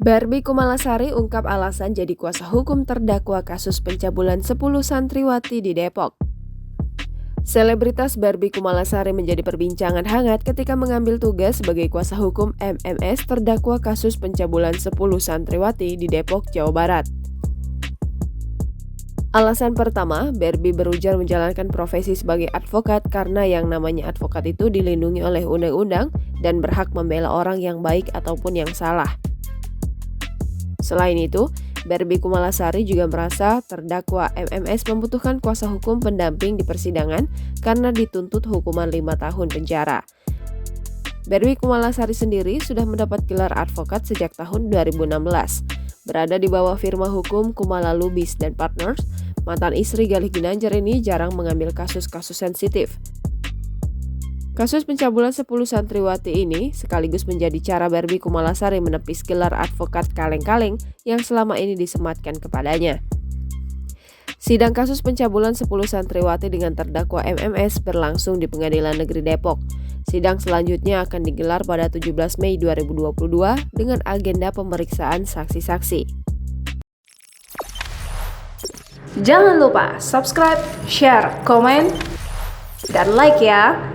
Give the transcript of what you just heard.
Barbie Kumalasari ungkap alasan jadi kuasa hukum terdakwa kasus pencabulan 10 santriwati di Depok. Selebritas Barbie Kumalasari menjadi perbincangan hangat ketika mengambil tugas sebagai kuasa hukum MMS terdakwa kasus pencabulan 10 santriwati di Depok, Jawa Barat. Alasan pertama, Barbie berujar menjalankan profesi sebagai advokat karena yang namanya advokat itu dilindungi oleh undang-undang dan berhak membela orang yang baik ataupun yang salah. Selain itu, Barbie Kumalasari juga merasa terdakwa MMS membutuhkan kuasa hukum pendamping di persidangan karena dituntut hukuman 5 tahun penjara. Barbie Kumalasari sendiri sudah mendapat gelar advokat sejak tahun 2016. Berada di bawah firma hukum Kumala Lubis dan Partners, mantan istri Galih Ginanjar ini jarang mengambil kasus-kasus sensitif. Kasus pencabulan 10 santriwati ini sekaligus menjadi cara Barbie Kumalasari menepis gelar advokat kaleng-kaleng yang selama ini disematkan kepadanya. Sidang kasus pencabulan 10 santriwati dengan terdakwa MMS berlangsung di Pengadilan Negeri Depok. Sidang selanjutnya akan digelar pada 17 Mei 2022 dengan agenda pemeriksaan saksi-saksi. Jangan lupa subscribe, share, komen, dan like ya!